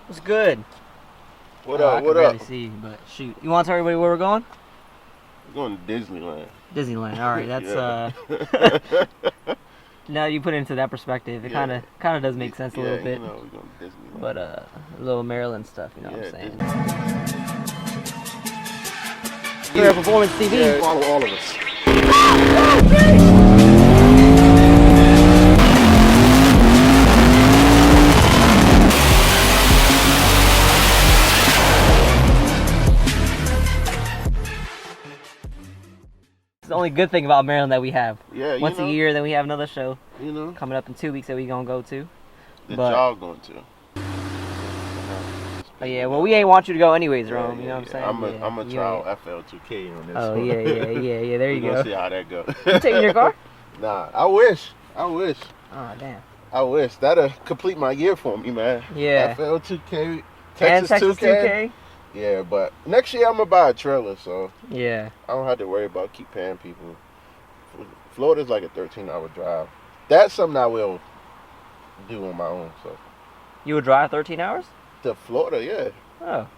What's good? What up? I can barely see you, but shoot. You want to tell everybody where we're going? We're going to Disneyland. Disneyland. All right, that's now you put it into that perspective, it kind of does make sense a little bit. You know, we're going to Disneyland. But a little Maryland stuff, you know what I'm saying? Here at Performance TV. Follow all of us. It's the only good thing about Maryland that we have. Yeah, Once a year, then we have another show. You know, coming up in 2 weeks that we gonna go to. That y'all going to. But yeah, well, we ain't want you to go anyways, Rome. You know what I'm saying? I'm gonna try FL2K on this. Oh one. yeah. There you go. We'll see how that goes. You taking your car? Nah, I wish. Oh damn. I wish that'll complete my year for me, man. Yeah. FL2K, Texas 2K. Yeah, but next year I'm gonna buy a trailer, so yeah, I don't have to worry about keep paying people. Florida's like a 13-hour drive. That's something I will do on my own. So you would drive 13 hours? To Florida, yeah. Oh, all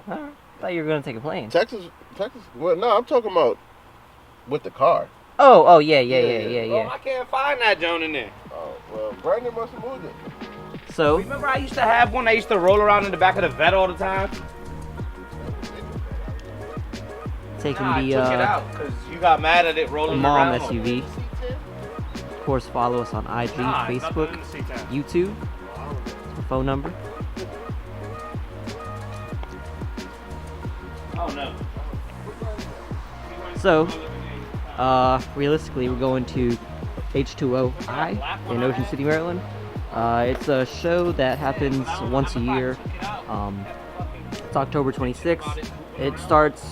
right. I thought you were gonna take a plane. Texas. Well, no, I'm talking about with the car. Oh, yeah. Oh, I can't find that Joan in there. Oh, well, Brandon must have moved it. So remember I used to have one that used to roll around in the back of the vet all the time? taking I the took it out because you got mad at it rolling mom around. SUV. Of course, follow us on IG, Facebook, YouTube. Phone number. Oh no. So, realistically, we're going to H2Oi in Ocean City, Maryland. It's a show that happens once a year. It's October 26th. It starts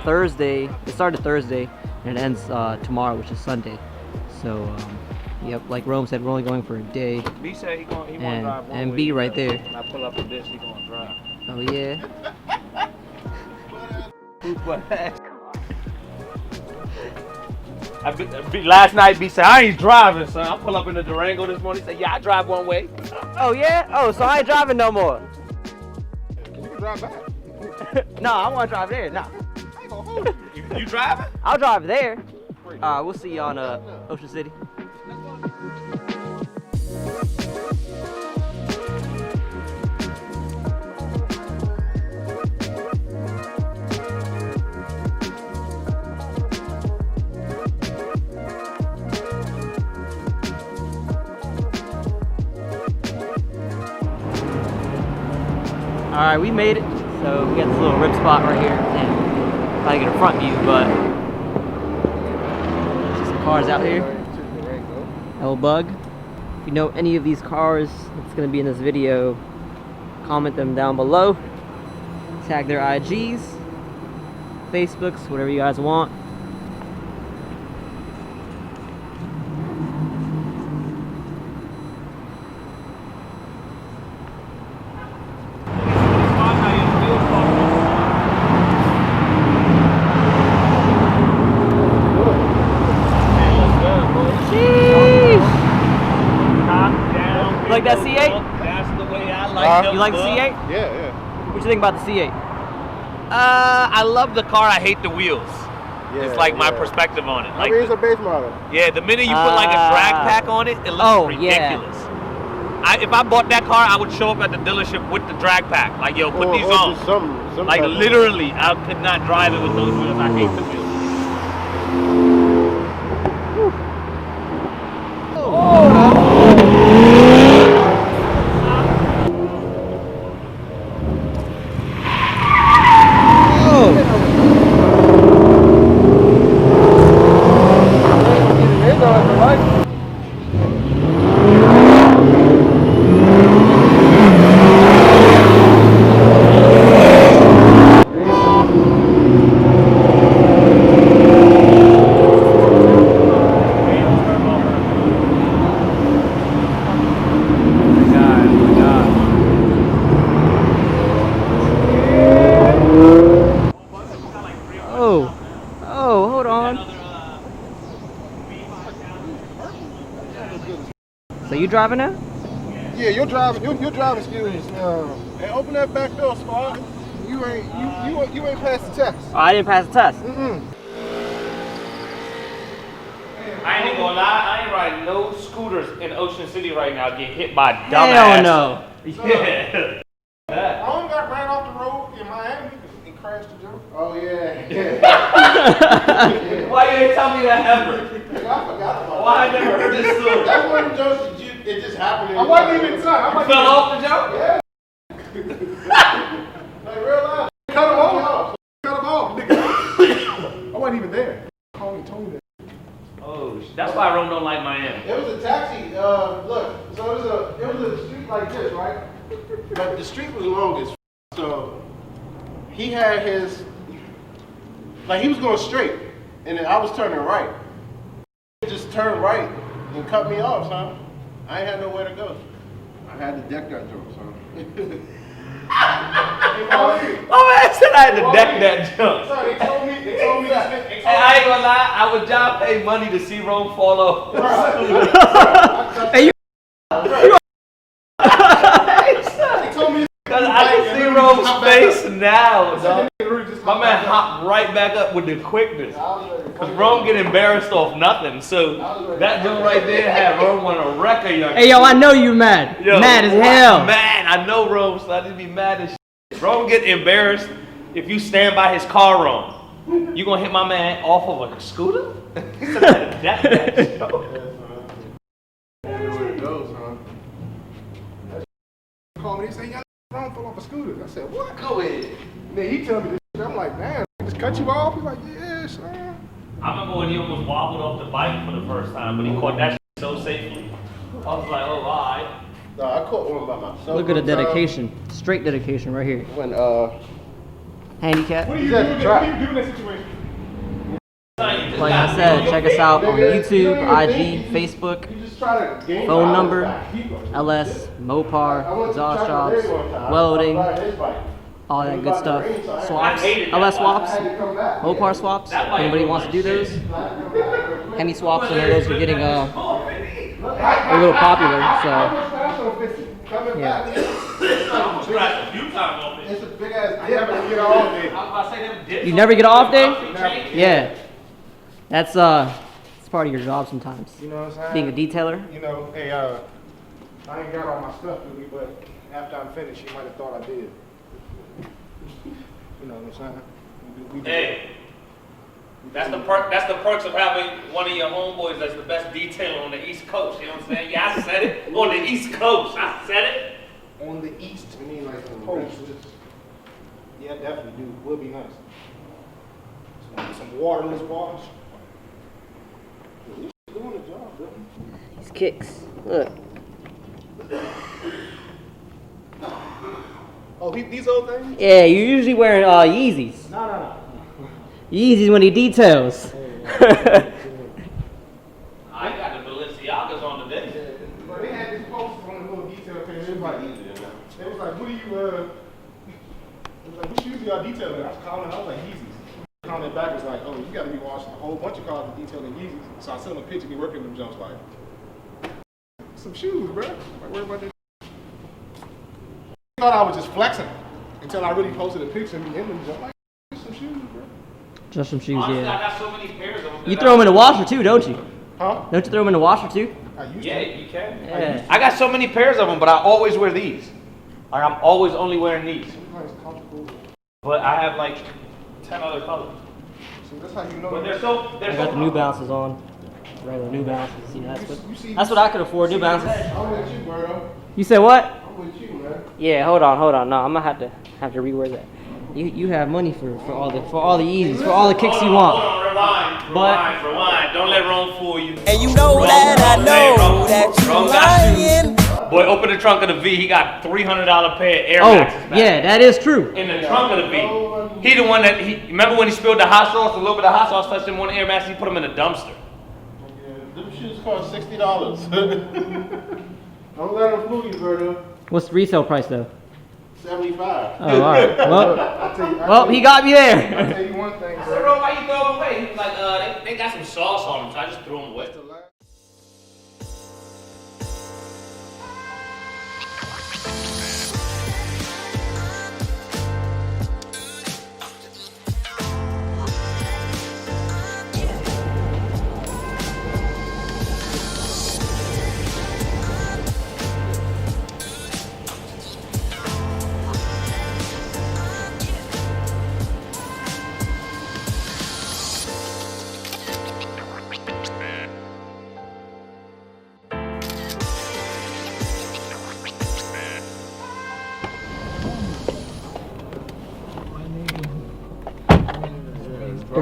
Thursday. It started Thursday and it ends tomorrow, which is Sunday. So, yep, like Rome said, we're only going for a day. B said he want to drive one and way. B right there. When I pull up with this, he gonna drive. Oh yeah. Last night, B said, I ain't driving, son. I pull up in the Durango this morning. He said, yeah, I drive one way. Oh yeah? Oh, so I ain't driving no more. You can drive back. No, I want to drive there. No. I ain't gonna hold you. You driving? I'll drive there. We'll see you on Ocean City. Alright, we made it. So we got this little rip spot right here. And probably get a front view, but there's some cars out here. No bug. If you know any of these cars that's gonna be in this video, comment them down below. Tag their IGs, Facebooks, whatever you guys want. You like that C8? That's the way I like it. You like the C8? Yeah. What you think about the C8? I love the car. I hate the wheels. Yeah, it's like my perspective on it. Like, it's a base model. yeah, the minute you put like a drag pack on it, it looks ridiculous. If I bought that car, I would show up at the dealership with the drag pack. Like, yo, put these on. Some Like, literally, I could not drive it with those wheels. I hate the wheels. Oh, hold on. So you driving now? Yeah, you're driving skills. Hey, open that back door, Spot. You ain't passed the test. Oh, I didn't pass the test. I ain't even gonna lie, I ain't riding no scooters in Ocean City right now. Get hit by dumbass. Hell no. Yeah. Ron got ran off the road in Miami and crashed the jump. Oh yeah. Why you didn't tell me that ever? I forgot about Why I never heard this story? That's one of the jokes that it just happened. I wasn't even son. You fell off the jump? Yeah. Like real life. Cut him off. Cut him off, nigga. I wasn't even there. Told me that. Oh, that's why Rome don't like Miami. It was a taxi. Look, so it was a street like this, right? But the street was long as so he had his he was going straight, and then I was turning right. He just turned right and cut me off, son. I ain't had nowhere to go. I had to deck that joke, son. Oh man, I said I had to deck that jump. Son, they told me that. Hey, I ain't gonna lie, I would job pay money to see Rome fall off. Hey, you. They told me Cause I can see Rome's face now, dog. My man hopped right back up with the quickness. Cause Rome get embarrassed off nothing. So that dude right there had Rome want to wreck a young. Hey, yo, I know you mad. Yo, mad as hell. Mad, I know Rome, so I just be mad as shit. Rome get embarrassed if you stand by his car, Rome. You gonna hit my man off of a scooter? He said that show. Where it goes, huh? called me. He said, "Y'all wrong fell off a scooter." I said, "What?" Go ahead. And then he told me this shit. I'm like, "Man, I just cut you off." He's like, "Yeah, son." I remember when he almost wobbled off the bike for the first time, but he caught that shit so safely. I was like, oh, alright. No, I caught one by myself. Look at the dedication. Straight dedication right here. When Handicap. What do you He's at do? the What track. do you do in that situation? Like I said, check us out on YouTube, IG, Facebook, you just try to game phone out number, his back. Keep him. LS, I Mopar, went to exhaust China jobs, Day one time. welding, I was riding his bike. all that good stuff. Swaps, I hated that LS bike. swaps, I had to come back. Mopar swaps. That If bike anybody was wants to do like those, shit. Hemi swaps, I know those are getting a little popular. So Coming Yeah. back. I'm gonna scratch a few times off it. It's a big ass I never get all day. I was about to say them dips. you never get an off day? Never. Yeah, that's it's part of your job sometimes. You know what I'm saying? Being a detailer. You know, hey, I ain't got all my stuff with me, but after I'm finished, you might have thought I did. You know what I'm saying? We Hey, that's the perks of having one of your homeboys that's the best detailer on the East Coast. You know what I'm saying? Yeah, I said it. On the East Coast, I said it. on the east. You mean like the Coast. Yeah, definitely, dude. Would be nice. Some waterless wash. You doing the job, bro. These kicks. Look. Oh, these old things? Yeah, you're usually wearing Yeezys. No. Yeezys when he details. I got the Balenciagas on today. But they had this post on the little detail page. It was like, what do you, it was like, what shoes y'all detailing? I was calling, I was like, Yeezys. Calling it back, was like, oh, you gotta be washing a whole bunch of cars and detailing Yeezys. So I sent him a picture of me working them jumps like, some shoes, bro. Like, worry about this. I thought I was just flexing until I really posted a picture of me in them jumps. Like, some shoes, bro. Just some shoes, Honestly, I yeah. got so many pairs of them. You throw them in the washer too, don't you? Huh? Don't you throw them in the washer too? I used Yeah, to. you can. Yeah. I got so many pairs of them, but I always wear these. Like I'm always only wearing these. Nice, comfortable. But I have like 10 other colors. So that's how you know. But they're so. I got the New Balances on. Regular New Balances. You know, You see- that's what I could afford. New Balances. I'm with you, bro. You said what? I'm with you, man. Yeah, hold on. No, I'm gonna have to reword that. You have money for all the Yeezys, for all the kicks you want. Hold on, rewind. Don't let Rome fool you. And you know that I know that you Rome lying. Boy, open the trunk of the V. He got $300 pair of Air Oh, Maxes back. yeah, that is true. In the trunk of the V. He the one that remember when he spilled the hot sauce, a little bit of hot sauce touched him on the Air Max, he put them in the dumpster. Yeah, them shoes cost $60. Don't let them fool you, Berto. What's the resale price though? 75. Oh, all right. Well, he got me I'll there. tell you one thing, I bro. said, Rome, why you throw them away? He was like, they got some sauce on them, so I just threw them away.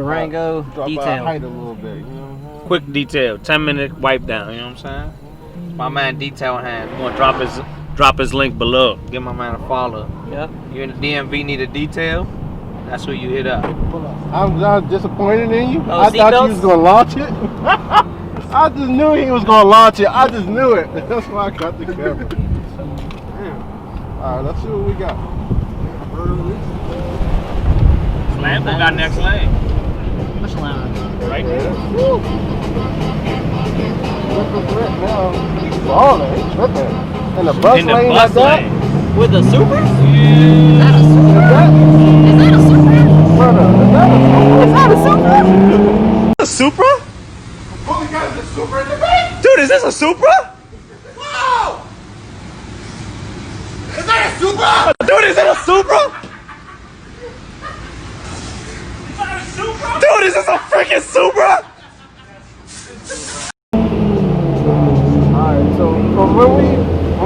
Durango drop our detail. height a little bit. You know what I'm saying? Quick detail, 10-minute wipe down. You know what I'm saying? My man Detail Hand. I'm gonna drop his link below. Give my man a follow. Yep. You in the DMV need a detail? That's who you hit up. I'm not disappointed in you. Oh, I thought you seatbelts? was gonna launch it. I just knew he was gonna launch it. I just knew it. That's why I got the camera. Damn. All right, let's see what we got. Lambo got next lane. Which line? Right there. Woo. Now, he's balling. He's tripping. In the bus In the lane bus like that? lane. With a Supra? Is that a Supra? Brother, is that a Supra? A Supra? Holy God, is this Supra in the back? Dude, is this a Supra? Wow! Is that a Supra? Dude, is it a Supra? Is that a Supra? Dude, is this a freaking Supra? Alright, so from when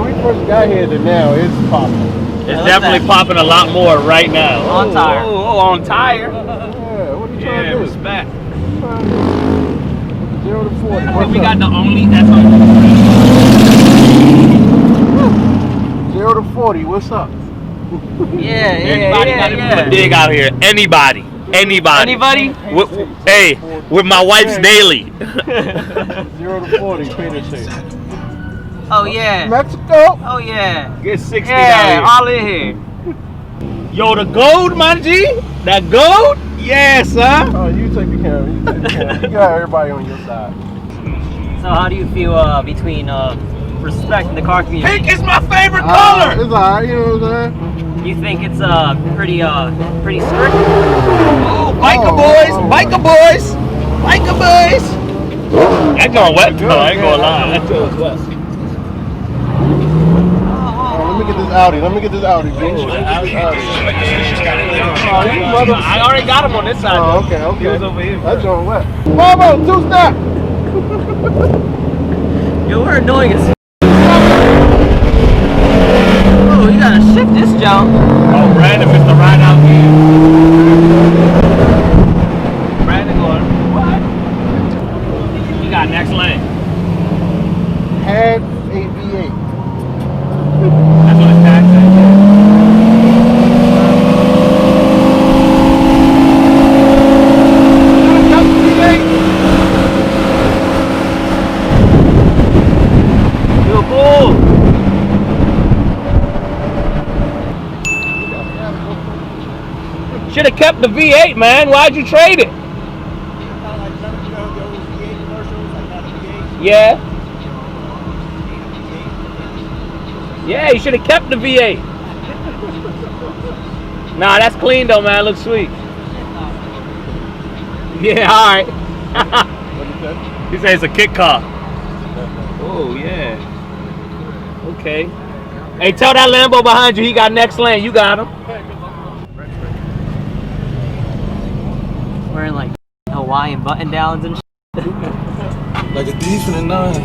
we first got here to now, it's popping. It's definitely popping a lot more right now. On tire. Oh, on tire. Yeah, what are you trying Yeah, to do? respect. 0 to 40. I think What's we up? got the only, that's all. 0 to 40, what's up? Anybody got to do a dig out here? Anybody. Anybody. Hey, with my wife's daily. 0 to 40, Peter said. Oh yeah. Mexico? Oh yeah. Get 60 Yeah, down all in here. here. Yo, the gold, man, G? That gold? Yeah, son. Oh, you take the camera. You take the camera. You got everybody on your side. So how do you feel between respect in the car community? Pink is my favorite color. It's alright, you know what I'm saying? You think it's pretty strict? Oh, biker boys, biker boys, biker boys. That going wet though, I ain't gonna lie. That goes wet. Let me get this Audi. Let me get this Audi, bitch. I already got him on this side. Oh, though. okay, okay. He was over here. That's going wet. Bravo, 2-step. Yo, we're annoying as Oh, you gotta shift this jump. Oh, Brandon is the ride out here. Brandon going, what? He got next lane. Had a V8. That's what his tag said. Yo, bull. Should have kept the V8, man. Why'd you trade it? Yeah. Yeah, you should have kept the V8. Nah, that's clean though, man. Looks sweet. Yeah, all right. He says it's a kit car. Oh yeah. Okay. Hey, tell that Lambo behind you he got next lane. You got him. Wearing like Hawaiian button downs and shit. Like a thief in the night.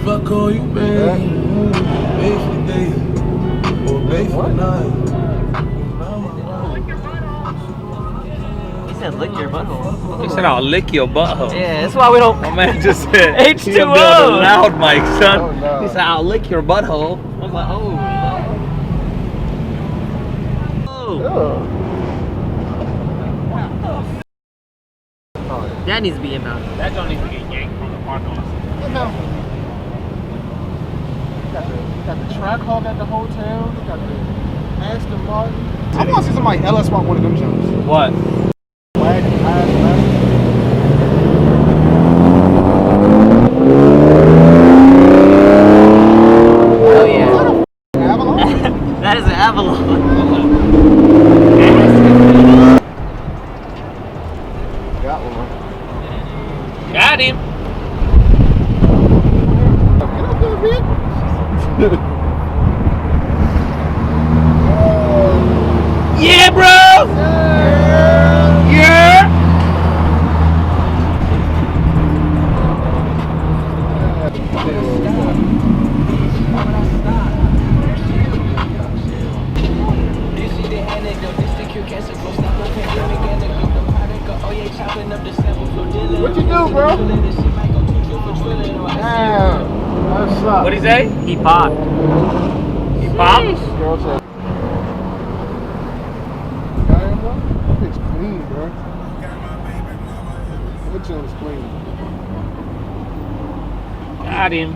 Fuck all you, man. Pay for the day. Or pay for the night. He said lick your butthole. He said I'll lick your butthole. Yeah, that's why we don't. My man just said H2O. he up there with a loud mic, son. Oh, no. He said I'll lick your butthole. I was like, oh. That needs to be impounded. That don't need to get yanked from the parking lot. Got the track hog at the hotel. Got the Aston Martin. I want to see somebody LS want one of them jumps. What? Oh yeah. Avalon? That is an Avalon. Got one. Got him. Get up there, bitch. Yeah, bro. Yeah. say? He popped. He popped? Girl said. Got him, bro? It's clean, bro. That joint is clean. Got him.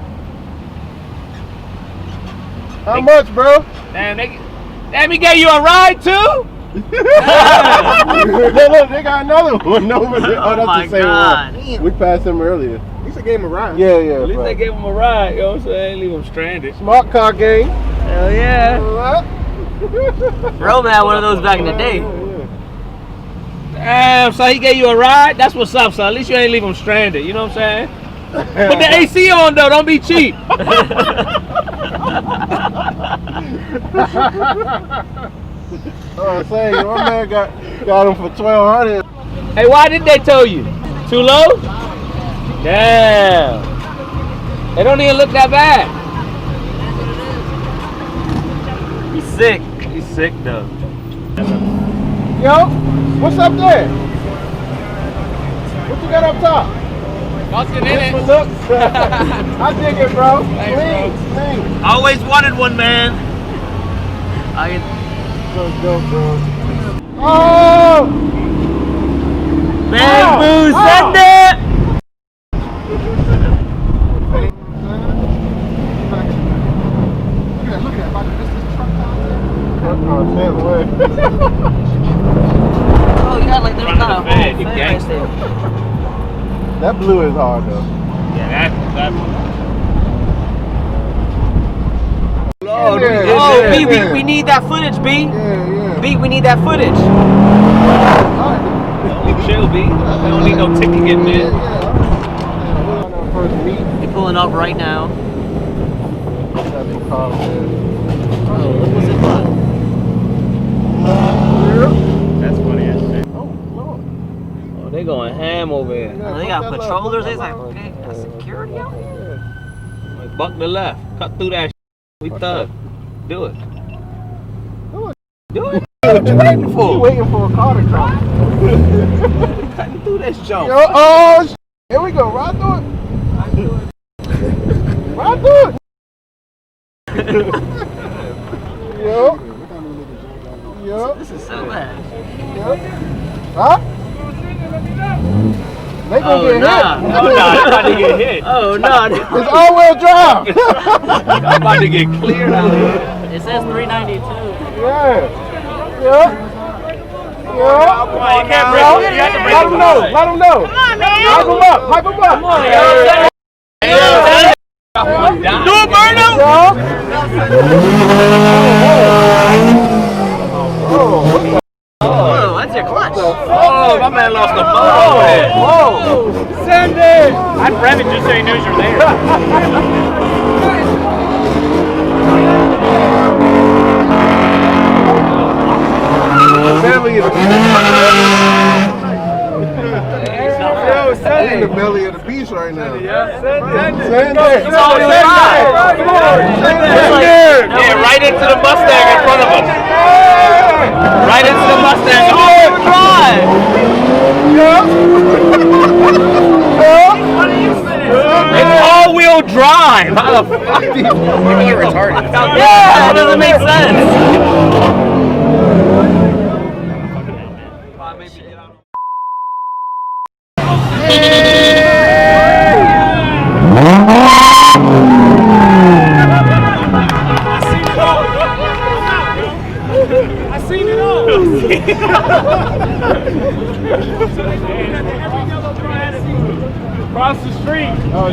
How much, bro? Damn, he gave you a ride too? Look, they got another one over there. Oh, that's my the same God. one. We passed him earlier. At least I gave him a ride. Yeah, yeah. At least bro. they gave him a ride, you know what I'm saying? Leave him stranded. Smart car game. Hell yeah. Bro, man, one of those back in the day. Damn, so he gave you a ride? That's what's up, son. At least you ain't leave him stranded, you know what I'm saying? Put the AC on though, don't be cheap. Oh, say your man got him for 1,200. Hey, why did they tell you? Too low? Damn. They don't even look that bad. He's sick. He's sick though. Yo, what's up there? What you got up top? Nothing in This it. one looks. I dig it, bro. Thanks, Clean. Always wanted one, man. Let's go, bro. Oh! Bang, Oh! boo, Oh! send it! Look at that. This truck down there. Oh, stay away. Oh, yeah, like there's not a whole Fed, you fed gangster. right there. That blue is hard, though. Yeah, that. Oh, Oh, B, we need that footage, B. Yeah. B, we need that footage. Don't chill, B. We don't need no ticket getting in. First meet. They're pulling up right now. That's what Carl said. Oh, what was it? That's funny as shit. Oh, Lord. Oh, they going ham over here. Oh, they got patrollers. They like, okay, got security out here. Like, buck the left. Cut through that. We thug. Do it. Do it. What you waiting You for? waiting for a car to come. Cutting through this jump. Yo, oh, here we go. Ride through it. Ride through it. Yo. This is so bad. Huh? They gonna Oh, get nah. hit. Oh, no, they're about to get hit. Oh, no. It's all-wheel drive. I'm about to get cleared out here. It says 392. Yeah. Come on, you can't break it. You have to break Let him know. Let him know. Come on, man. Hype him up. Hype him up. Do it, Berno! Whoa, that's your clutch. Oh, my man lost the ball. Whoa. Send it! I'd rev it just so he knows you're there. Belly of the in the belly of the beast right now. Send it. It's all wheel drive. Yeah, right into the Mustang in front of us. Right into the Mustang. It's all wheel drive. It's all-wheel drive. How the fuck do you retarded? Yeah, that doesn't make sense.